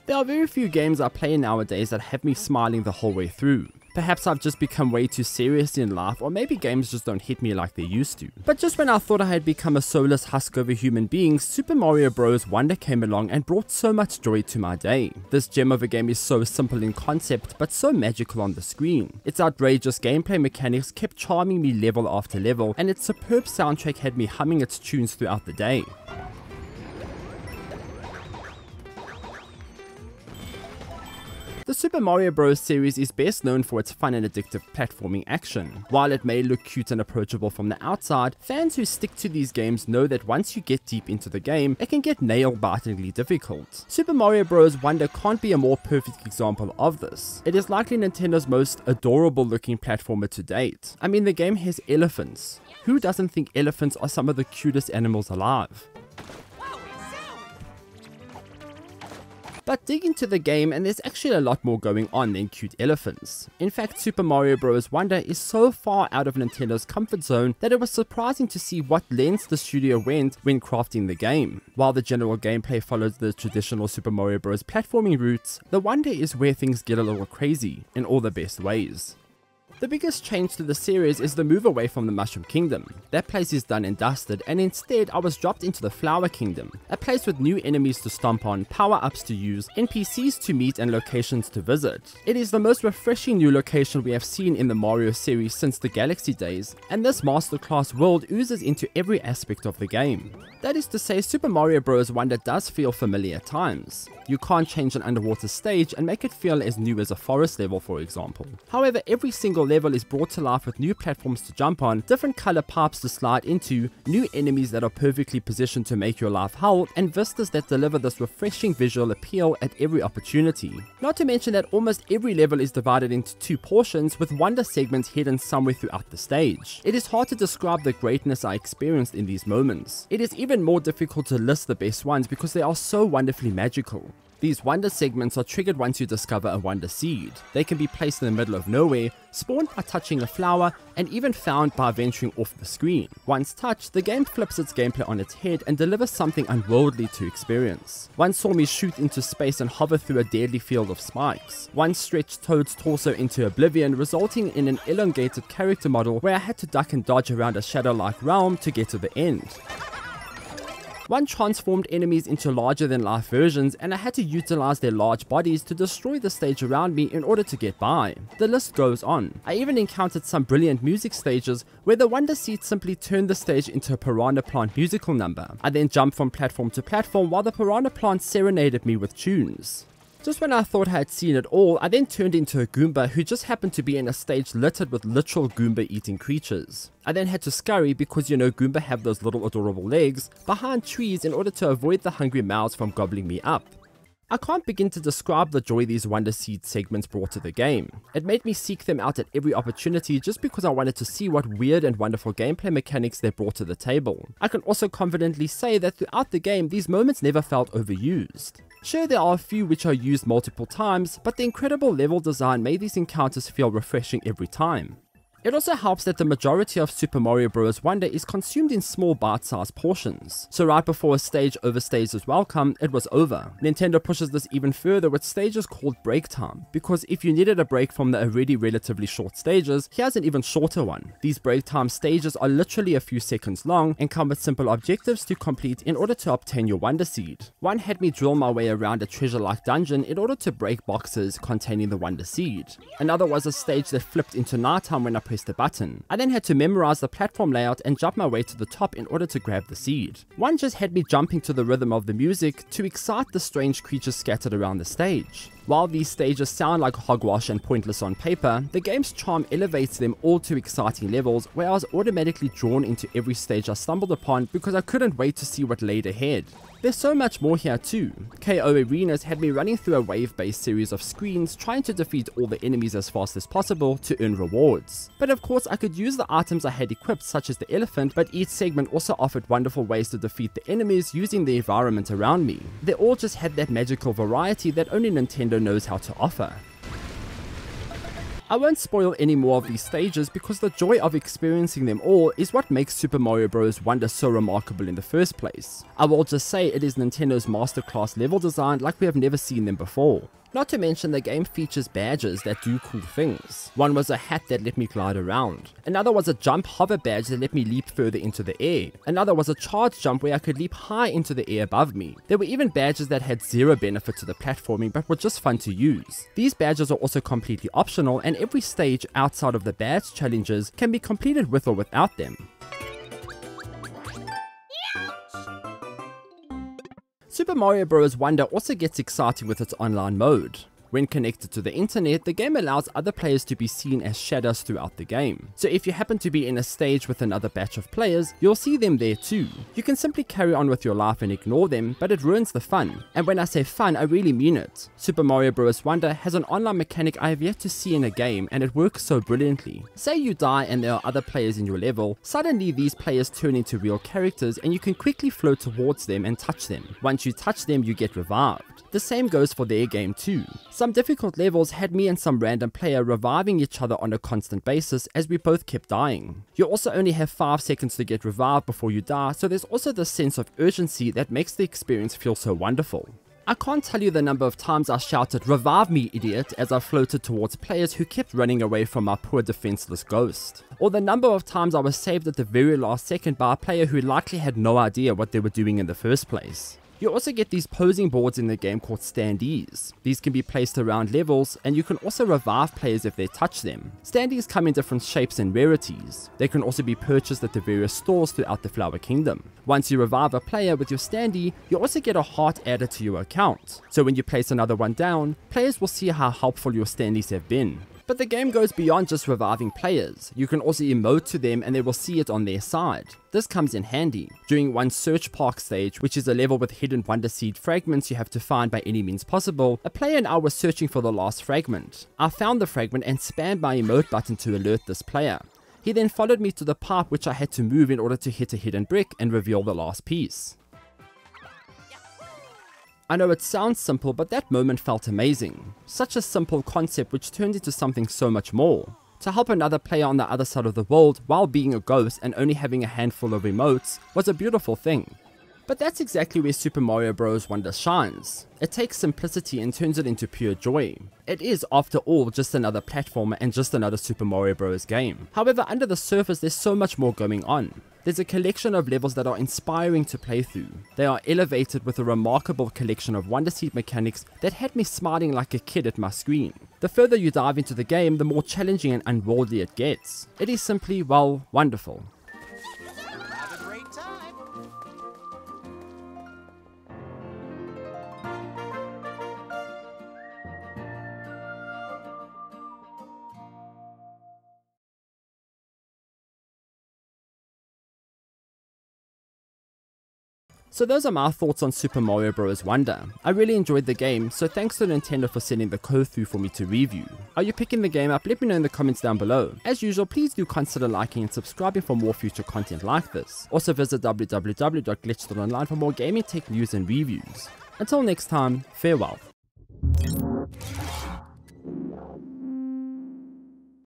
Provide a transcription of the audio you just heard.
There are very few games I play nowadays that have me smiling the whole way through. Perhaps I've just become way too serious in life, or maybe games just don't hit me like they used to. But just when I thought I had become a soulless husk of a human being, Super Mario Bros. Wonder came along and brought so much joy to my day. This gem of a game is so simple in concept, but so magical on the screen. Its outrageous gameplay mechanics kept charming me level after level, and its superb soundtrack had me humming its tunes throughout the day. The Super Mario Bros. Series is best known for its fun and addictive platforming action. While it may look cute and approachable from the outside, fans who stick to these games know that once you get deep into the game, it can get nail-bitingly difficult. Super Mario Bros. Wonder can't be a more perfect example of this. It is likely Nintendo's most adorable looking platformer to date. I mean, the game has elephants. Who doesn't think elephants are some of the cutest animals alive? But dig into the game and there's actually a lot more going on than cute elephants. In fact, Super Mario Bros. Wonder is so far out of Nintendo's comfort zone that it was surprising to see what lengths the studio went when crafting the game. While the general gameplay follows the traditional Super Mario Bros. Platforming routes, the Wonder is where things get a little crazy, in all the best ways. The biggest change to the series is the move away from the Mushroom Kingdom. That place is done and dusted, and instead I was dropped into the Flower Kingdom, a place with new enemies to stomp on, power-ups to use, NPCs to meet and locations to visit. It is the most refreshing new location we have seen in the Mario series since the Galaxy days, and this masterclass world oozes into every aspect of the game. That is to say, Super Mario Bros. Wonder does feel familiar at times. You can't change an underwater stage and make it feel as new as a forest level, for example. However, every single level is brought to life with new platforms to jump on, different color pipes to slide into, new enemies that are perfectly positioned to make your life howl, and vistas that deliver this refreshing visual appeal at every opportunity. Not to mention that almost every level is divided into two portions, with Wonder segments hidden somewhere throughout the stage. It is hard to describe the greatness I experienced in these moments. It is even more difficult to list the best ones because they are so wonderfully magical. These Wonder segments are triggered once you discover a Wonder seed. They can be placed in the middle of nowhere, spawned by touching a flower, and even found by venturing off the screen. Once touched, the game flips its gameplay on its head and delivers something unworldly to experience. One saw me shoot into space and hover through a deadly field of spikes. One stretched Toad's torso into oblivion, resulting in an elongated character model where I had to duck and dodge around a shadow-like realm to get to the end. One transformed enemies into larger-than-life versions, and I had to utilize their large bodies to destroy the stage around me in order to get by. The list goes on. I even encountered some brilliant music stages where the Wonder Seed simply turned the stage into a Piranha Plant musical number. I then jumped from platform to platform while the Piranha Plant serenaded me with tunes. Just when I thought I had seen it all, I then turned into a Goomba who just happened to be in a stage littered with literal Goomba-eating creatures. I then had to scurry because, you know, Goomba have those little adorable legs, behind trees in order to avoid the hungry mouths from gobbling me up. I can't begin to describe the joy these Wonder Seed segments brought to the game. It made me seek them out at every opportunity just because I wanted to see what weird and wonderful gameplay mechanics they brought to the table. I can also confidently say that throughout the game, these moments never felt overused. Sure, there are a few which are used multiple times, but the incredible level design made these encounters feel refreshing every time. It also helps that the majority of Super Mario Bros. Wonder is consumed in small bite-sized portions. So right before a stage overstays its welcome, it was over. Nintendo pushes this even further with stages called break time, because if you needed a break from the already relatively short stages, here's an even shorter one. These break time stages are literally a few seconds long and come with simple objectives to complete in order to obtain your Wonder Seed. One had me drill my way around a treasure-like dungeon in order to break boxes containing the Wonder Seed. Another was a stage that flipped into nighttime when I pressed the button. I then had to memorize the platform layout and jump my way to the top in order to grab the seed. One just had me jumping to the rhythm of the music to excite the strange creatures scattered around the stage. While these stages sound like hogwash and pointless on paper, the game's charm elevates them all to exciting levels where I was automatically drawn into every stage I stumbled upon because I couldn't wait to see what laid ahead. There's so much more here too. KO Arenas had me running through a wave-based series of screens trying to defeat all the enemies as fast as possible to earn rewards. But of course I could use the items I had equipped such as the elephant, but each segment also offered wonderful ways to defeat the enemies using the environment around me. They all just had that magical variety that only Nintendo knows how to offer. I won't spoil any more of these stages because the joy of experiencing them all is what makes Super Mario Bros. Wonder so remarkable in the first place. I will just say it is Nintendo's masterclass level design like we have never seen them before. Not to mention the game features badges that do cool things. One was a hat that let me glide around. Another was a jump hover badge that let me leap further into the air. Another was a charge jump where I could leap high into the air above me. There were even badges that had zero benefit to the platforming but were just fun to use. These badges are also completely optional and every stage outside of the badge challenges can be completed with or without them. Super Mario Bros. Wonder also gets exciting with its online mode. When connected to the internet, the game allows other players to be seen as shadows throughout the game. So if you happen to be in a stage with another batch of players, you'll see them there too. You can simply carry on with your life and ignore them, but it ruins the fun. And when I say fun, I really mean it. Super Mario Bros. Wonder has an online mechanic I have yet to see in a game, and it works so brilliantly. Say you die and there are other players in your level, suddenly these players turn into real characters and you can quickly float towards them and touch them. Once you touch them, you get revived. The same goes for their game too. Some difficult levels had me and some random player reviving each other on a constant basis as we both kept dying. You also only have 5 seconds to get revived before you die, so there's also this sense of urgency that makes the experience feel so wonderful. I can't tell you the number of times I shouted "Revive me, idiot" as I floated towards players who kept running away from my poor defenseless ghost. Or the number of times I was saved at the very last second by a player who likely had no idea what they were doing in the first place. You also get these posing boards in the game called standees. These can be placed around levels, and you can also revive players if they touch them. Standees come in different shapes and rarities. They can also be purchased at the various stores throughout the Flower Kingdom. Once you revive a player with your standee, you also get a heart added to your account. So when you place another one down, players will see how helpful your standees have been. But the game goes beyond just reviving players. You can also emote to them and they will see it on their side. This comes in handy. During one Search Park stage, which is a level with hidden Wonder Seed fragments you have to find by any means possible, a player and I were searching for the last fragment. I found the fragment and spammed my emote button to alert this player. He then followed me to the pipe which I had to move in order to hit a hidden brick and reveal the last piece. I know it sounds simple, but that moment felt amazing. Such a simple concept which turned into something so much more. To help another player on the other side of the world while being a ghost and only having a handful of emotes was a beautiful thing. But that's exactly where Super Mario Bros. Wonder shines. It takes simplicity and turns it into pure joy. It is, after all, just another platformer and just another Super Mario Bros. Game. However, under the surface there's so much more going on. There's a collection of levels that are inspiring to play through. They are elevated with a remarkable collection of Wonder Seed mechanics that had me smiling like a kid at my screen. The further you dive into the game, the more challenging and unworldly it gets. It is simply, well, wonderful. So those are my thoughts on Super Mario Bros. Wonder. I really enjoyed the game, so thanks to Nintendo for sending the code through for me to review. Are you picking the game up? Let me know in the comments down below. As usual, please do consider liking and subscribing for more future content like this. Also visit www.glitch.online for more gaming tech news and reviews. Until next time, farewell.